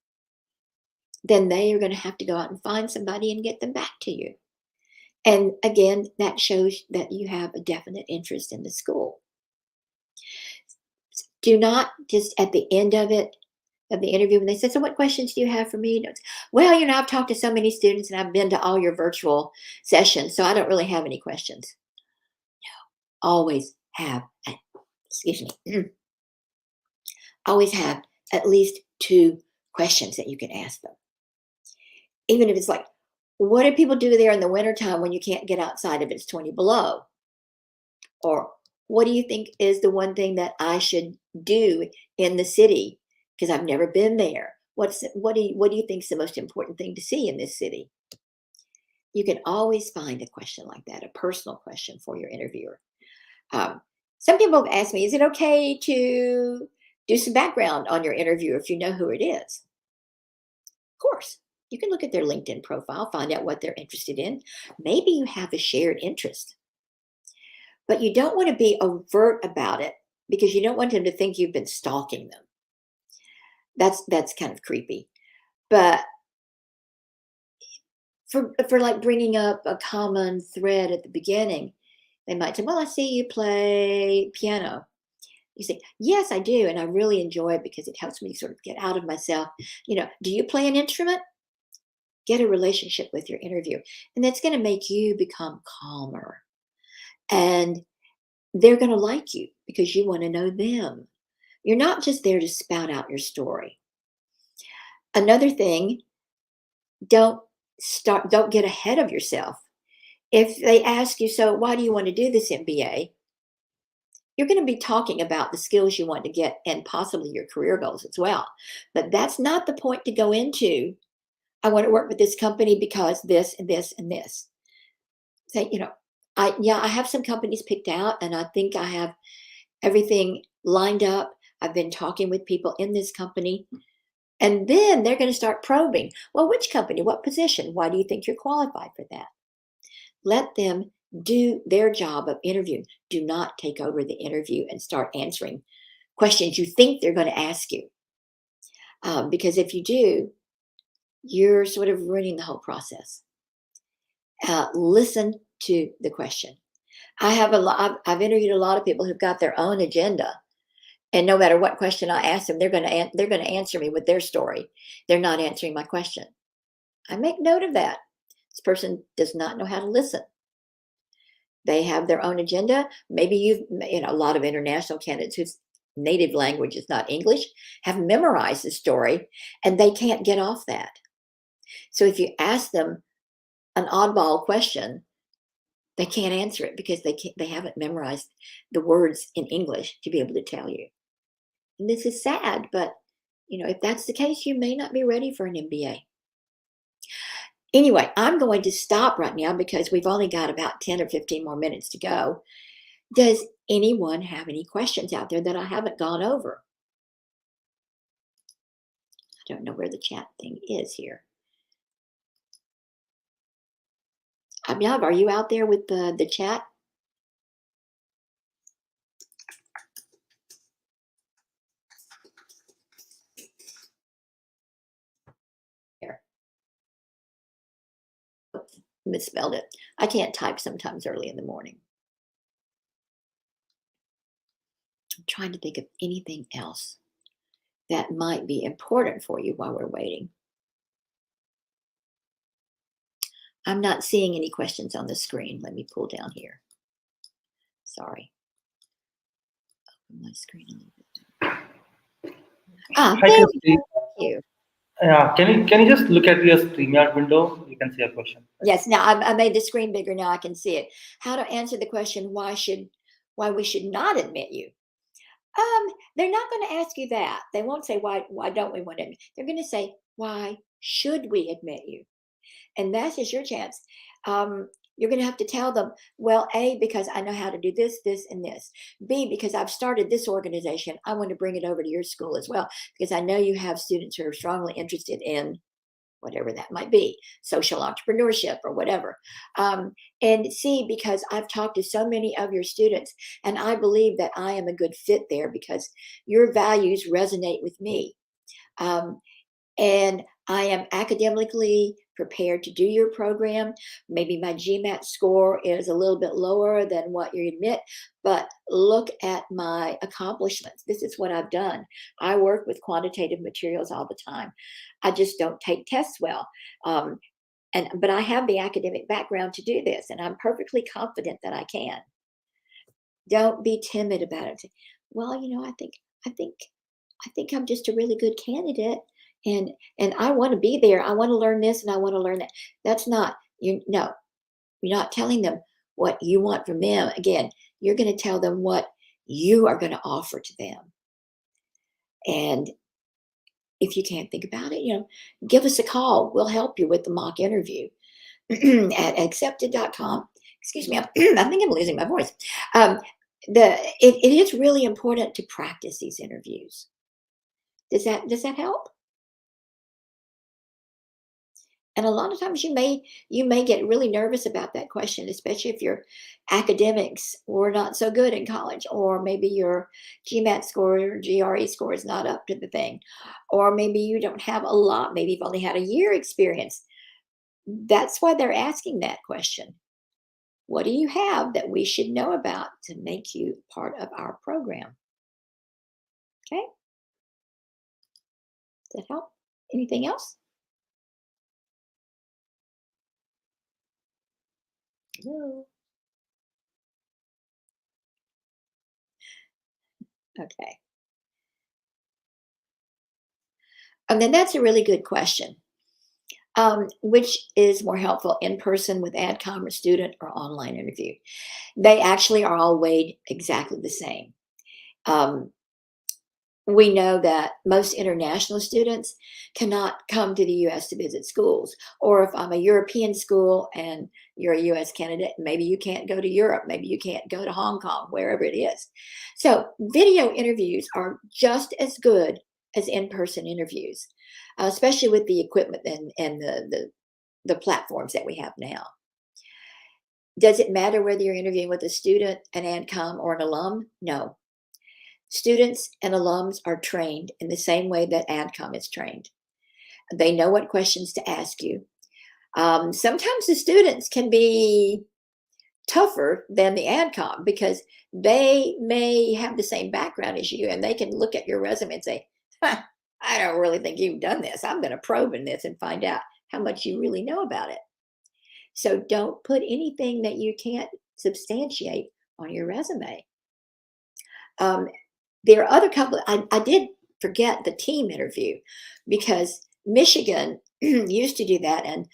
Speaker 1: Then they are going to have to go out and find somebody and get them back to you. And again, that shows that you have a definite interest in the school. Do not just at the end of the interview, when they say, so what questions do you have for me? Well, I've talked to so many students and I've been to all your virtual sessions, so I don't really have any questions. No, always have, always have at least 2 questions that you can ask them. Even if it's like, what do people do there in the wintertime when you can't get outside if it's 20 below? Or what do you think is the one thing that I should do in the city? Because I've never been there. What do you think is the most important thing to see in this city? You can always find a question like that, a personal question for your interviewer. Some people have asked me, is it okay to do some background on your interview if you know who it is? Of course. You can look at their LinkedIn profile, find out what they're interested in. Maybe you have a shared interest. But you don't want to be overt about it because you don't want them to think you've been stalking them. That's kind of creepy. But for like bringing up a common thread at the beginning, they might say, "Well, I see you play piano." You say, "Yes, I do, and I really enjoy it because it helps me sort of get out of myself." Do you play an instrument? Get a relationship with your interview, and that's going to make you become calmer, and they're going to like you because you want to know them. You're not just there to spout out your story. Another thing, don't get ahead of yourself. If they ask you, "So why do you want to do this MBA?" You're going to be talking about the skills you want to get and possibly your career goals as well. But that's not the point to go into. "I want to work with this company because this and this and this." Say, I have some companies picked out and I think I have everything lined up. I've been talking with people in this company. And then they're going to start probing. "Well, which company? What position? Why do you think you're qualified for that?" Let them do their job of interviewing. Do not take over the interview and start answering questions you think they're going to ask you. Because if you do, you're sort of ruining the whole process. Listen to the question. I've interviewed a lot of people who've got their own agenda, and no matter what question I ask them, they're going to answer me with their story. They're not answering my question. I make note of that. This person does not know how to listen. They have their own agenda. Maybe a lot of international candidates whose native language is not English have memorized the story and they can't get off that. So if you ask them an oddball question, they can't answer it because they haven't memorized the words in English to be able to tell you. And this is sad, but if that's the case, you may not be ready for an MBA. Anyway, I'm going to stop right now because we've only got about 10 or 15 more minutes to go. Does anyone have any questions out there that I haven't gone over? I don't know where the chat thing is here. Abhinav, are you out there with the chat? Here. Oops, misspelled it. I can't type sometimes early in the morning. I'm trying to think of anything else that might be important for you while we're waiting. I'm not seeing any questions on the screen. Let me pull down here. Sorry. Open my screen a little bit.
Speaker 2: Hi,
Speaker 1: Thank
Speaker 2: Christy.
Speaker 1: you.
Speaker 2: Yeah, can you just look at your StreamYard window? You can see a question.
Speaker 1: Yes, now I made the screen bigger. Now I can see it. How to answer the question, why we should not admit you? They're not going to ask you that. They won't say, why don't we want to admit? They're going to say, why should we admit you? And that's just your chance. You're going to have to tell them, well, A, because I know how to do this, this, and this. B, because I've started this organization. I want to bring it over to your school as well, because I know you have students who are strongly interested in whatever that might be, social entrepreneurship or whatever. And C, because I've talked to so many of your students, and I believe that I am a good fit there because your values resonate with me. And I am academically prepared to do your program. Maybe my GMAT score is a little bit lower than what you admit, but look at my accomplishments. This is what I've done. I work with quantitative materials all the time. I just don't take tests well. But I have the academic background to do this, and I'm perfectly confident that I can. Don't be timid about it. Well, I think I'm just a really good candidate, and I want to be there. I want to learn this and I want to learn that. That's not you. No, you're not telling them what you want from them. Again, you're going to tell them what you are going to offer to them. And if you can't think about it, give us a call. We'll help you with the mock interview at accepted.com. Excuse me, I think I'm losing my voice. It is really important to practice these interviews. Does that help? And a lot of times you may get really nervous about that question, especially if your academics were not so good in college, or maybe your GMAT score or GRE score is not up to the thing, or maybe you don't have a lot, maybe you've only had a year experience. That's why they're asking that question. What do you have that we should know about to make you part of our program? Okay, does that help? Anything else? No. Okay. And then that's a really good question. Which is more helpful, in person with AdCom or student or online interview? They actually are all weighed exactly the same. Um, we know that most international students cannot come to the US to visit schools. Or if I'm a European school and you're a US candidate, maybe you can't go to Europe, maybe you can't go to Hong Kong, wherever it is. So video interviews are just as good as in-person interviews, especially with the equipment and the platforms that we have now. Does it matter whether you're interviewing with a student, an AdCom, or an alum? No. Students and alums are trained in the same way that AdCom is trained. They know what questions to ask you. Sometimes the students can be tougher than the AdCom because they may have the same background as you, and they can look at your resume and say, "Huh, I don't really think you've done this. I'm going to probe in this and find out how much you really know about it." So don't put anything that you can't substantiate on your resume. Um, there are other couple. I did forget the team interview because Michigan used to do that, and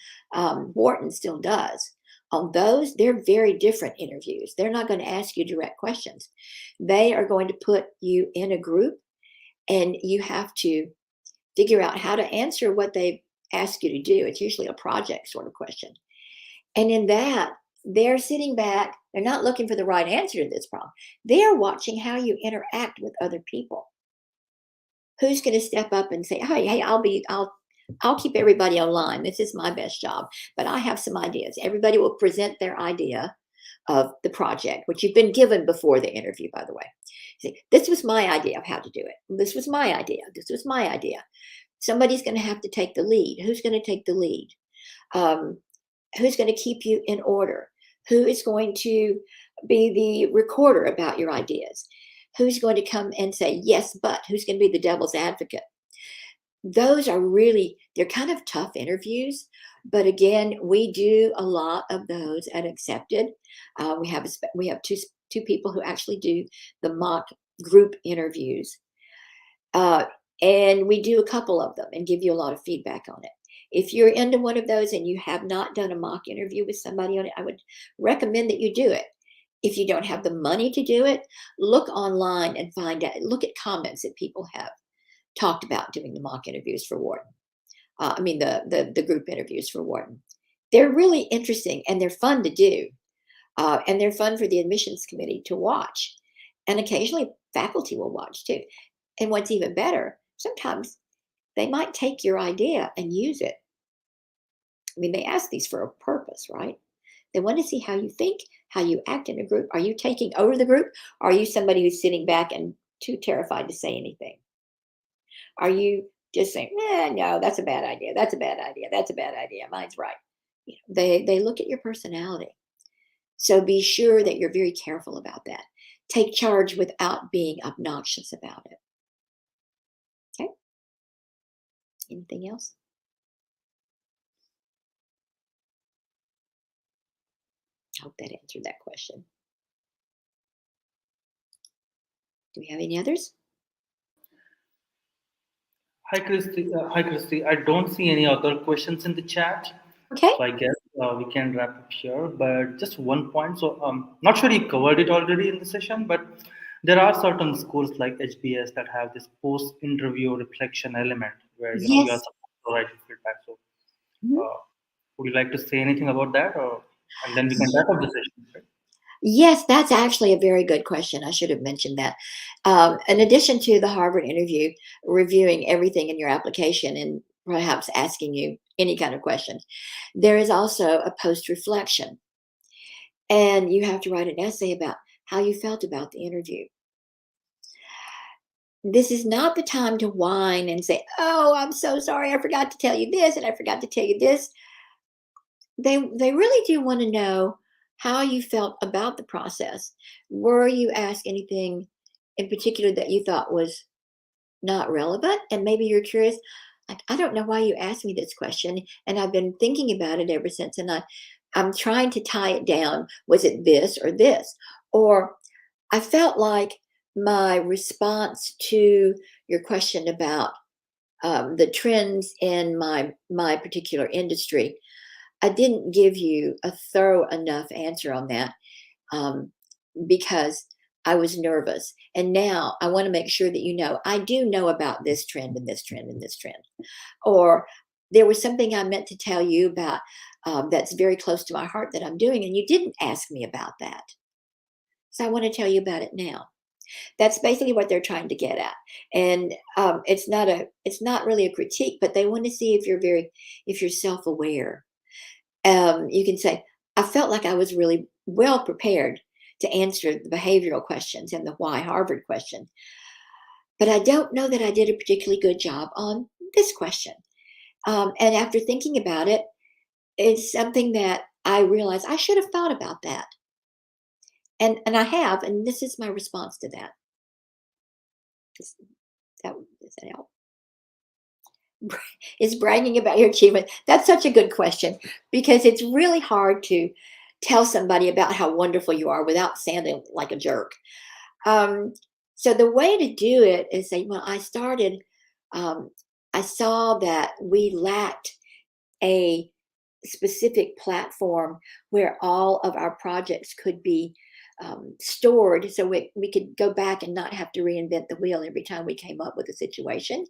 Speaker 1: Wharton still does. On those, they're very different interviews. They're not going to ask you direct questions. They are going to put you in a group, and you have to figure out how to answer what they ask you to do. It's usually a project sort of question. And in that, they're sitting back, they're not looking for the right answer to this problem. They're watching how you interact with other people. Who's going to step up and say, hey, I'll keep everybody online. This is my best job, but I have some ideas. Everybody will present their idea of the project, which you've been given before the interview, by the way. Say, this was my idea of how to do it. This was my idea. This was my idea. Somebody's going to have to take the lead. Who's going to take the lead? Um, who's going to keep you in order? Who is going to be the recorder about your ideas? Who's going to come and say, yes, but who's going to be the devil's advocate? Those are really, they're kind of tough interviews. But again, we do a lot of those at Accepted. We have two people who actually do the mock group interviews. Uh, and we do a couple of them and give you a lot of feedback on it. If you're into one of those and you have not done a mock interview with somebody on it, I would recommend that you do it. If you don't have the money to do it, look online and find out, look at comments that people have talked about doing the mock interviews for Wharton. The group interviews for Wharton. They're really interesting and they're fun to do. And they're fun for the admissions committee to watch. And occasionally faculty will watch too. And what's even better, sometimes they might take your idea and use it. I mean, they ask these for a purpose, right? They want to see how you think, how you act in a group. Are you taking over the group? Or are you somebody who's sitting back and too terrified to say anything? Are you just saying, no, that's a bad idea. That's a bad idea. That's a bad idea. Mine's right. They look at your personality. So be sure that you're very careful about that. Take charge without being obnoxious about it. Okay? Anything else? I hope that answered that question. Do we have any others?
Speaker 2: Hi, Christy. Hi, Christy. I don't see any other questions in the chat,
Speaker 1: Okay.
Speaker 2: so I guess we can wrap up here. But just one point. So, not sure you covered it already in the session, but there are certain schools like HBS that have this post-interview reflection element where you are
Speaker 1: Yes.
Speaker 2: supposed to write your feedback. So,
Speaker 1: Mhm.
Speaker 2: uh, would you like to say anything about that, or and then we can wrap up the session, right?
Speaker 1: Yes, that's actually a very good question. I should have mentioned that. In addition to the Harvard interview, reviewing everything in your application and perhaps asking you any kind of questions, there is also a post reflection. And you have to write an essay about how you felt about the interview. This is not the time to whine and say, oh, I'm so sorry. I forgot to tell you this and I forgot to tell you this. they really do want to know how you felt about the process. Were you asked anything in particular that you thought was not relevant? And maybe you're curious, like, I don't know why you asked me this question, and I've been thinking about it ever since, and I'm trying to tie it down. Was it this or this? Or I felt like my response to your question about the trends in my particular industry, I didn't give you a thorough enough answer on that, um, because I was nervous. And now I want to make sure that you know I do know about this trend and this trend and this trend. Or there was something I meant to tell you about, that's very close to my heart that I'm doing, and you didn't ask me about that. So I want to tell you about it now. That's basically what they're trying to get at. And it's not really a critique, but they want to see if you're self aware. You can say, I felt like I was really well prepared to answer the behavioral questions and the why Harvard question, but I don't know that I did a particularly good job on this question. And after thinking about it, it's something that I realized I should have thought about that. And I have, and this is my response to that. Does does that help? Is bragging about your achievement? That's such a good question because it's really hard to tell somebody about how wonderful you are without sounding like a jerk. Um, so the way to do it is say, well, um, I saw that we lacked a specific platform where all of our projects could be stored so we could go back and not have to reinvent the wheel every time we came up with a situation.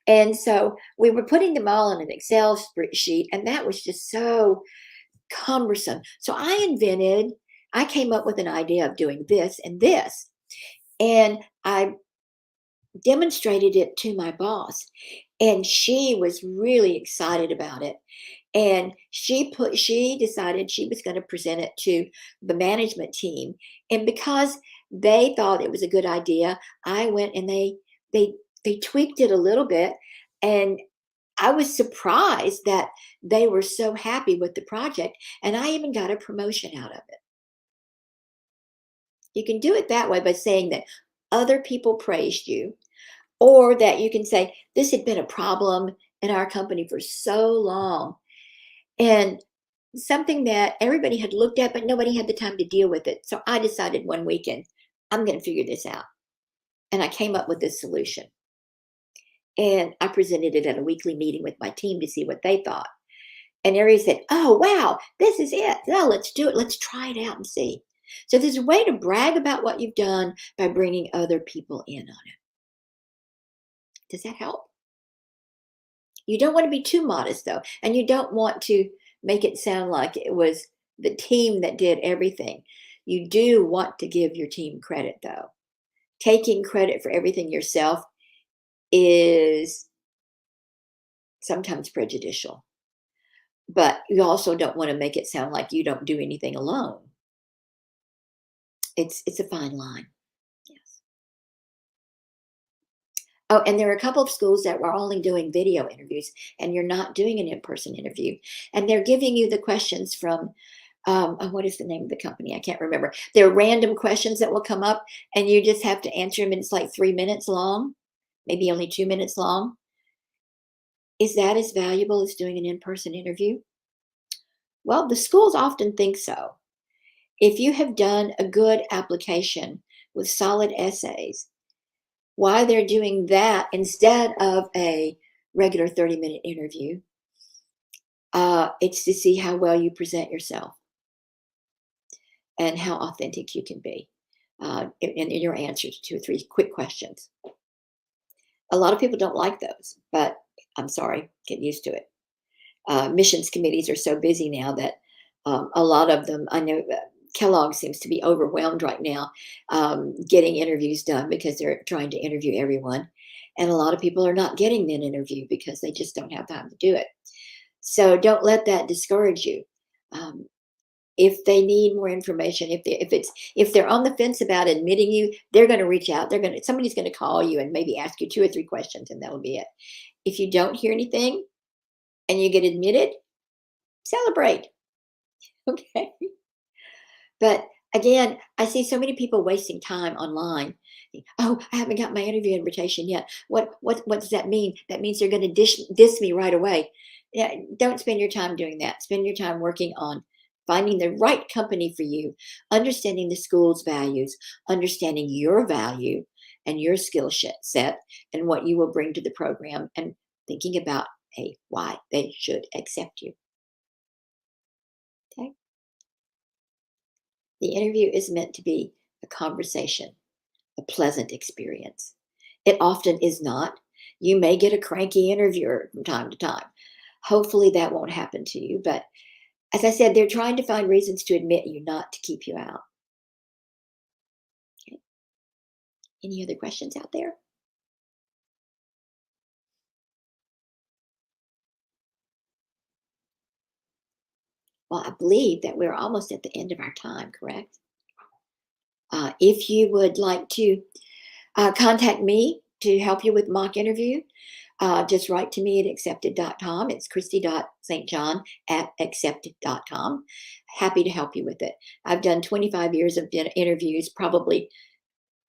Speaker 1: And so we were putting them all in an Excel spreadsheet, and that was just so cumbersome. So I came up with an idea of doing this and this, and I demonstrated it to my boss, and she was really excited about it. And she decided she was going to present it to the management team. And because they thought it was a good idea, I went and they they tweaked it a little bit, and I was surprised that they were so happy with the project, and I even got a promotion out of it. You can do it that way by saying that other people praised you, or that you can say, this had been a problem in our company for so long, and something that everybody had looked at, but nobody had the time to deal with it. So I decided one weekend, I'm going to figure this out. And I came up with this solution. And I presented it at a weekly meeting with my team to see what they thought. And everybody said, oh, wow, this is it. Now let's do it. Let's try it out and see. So there's a way to brag about what you've done by bringing other people in on it. Does that help? You don't want to be too modest, though. And you don't want to make it sound like it was the team that did everything. You do want to give your team credit, though. Taking credit for everything yourself is sometimes prejudicial. But you also don't want to make it sound like you don't do anything alone. It's a fine line. Yes. Oh, and there are a couple of schools that were only doing video interviews, and you're not doing an in-person interview. And they're giving you the questions from, oh, what is the name of the company? I can't remember. There are random questions that will come up, and you just have to answer them, and it's like 3 minutes long, maybe only 2 minutes long. Is that as valuable as doing an in-person interview? Well, the schools often think so. If you have done a good application with solid essays, why they're doing that instead of a regular 30-minute interview, it's to see how well you present yourself and how authentic you can be in your answers to 2 or 3 quick questions. A lot of people don't like those, but I'm sorry, get used to it. Missions committees are so busy now that a lot of them, I know Kellogg seems to be overwhelmed right now getting interviews done because they're trying to interview everyone. And a lot of people are not getting an interview because they just don't have time to do it. So don't let that discourage you. If they need more information, if they're on the fence about admitting you, they're going to reach out. Somebody's going to call you and maybe ask you 2 or 3 questions, and that will be it. If you don't hear anything and you get admitted, celebrate. Okay. But again, I see so many people wasting time online. Oh, I haven't got my interview invitation yet. What does that mean? That means they're going to diss me right away. Yeah, don't spend your time doing that. Spend your time working on finding the right company for you, understanding the school's values, understanding your value and your set, and what you will bring to the program, and thinking about why they should accept you. Okay. The interview is meant to be a conversation, a pleasant experience. It often is not. You may get a cranky interviewer from time to time. Hopefully that won't happen to you. But as I said, they're trying to find reasons to admit you, not to keep you out. Okay. Any other questions out there? Well, I believe that we're almost at the end of our time, correct? If you would like to contact me to help you with mock interview, just write to me at accepted.com. It's Christie.St-John at accepted.com. Happy to help you with it. I've done 25 years of interviews, probably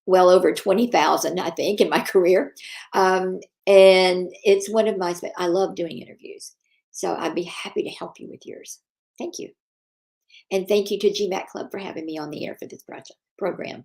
Speaker 1: well over 20,000, I think, in my career. And it's one of my, I love doing interviews. So I'd be happy to help you with yours. Thank you. And thank you to GMAT Club for having me on the air for this project program.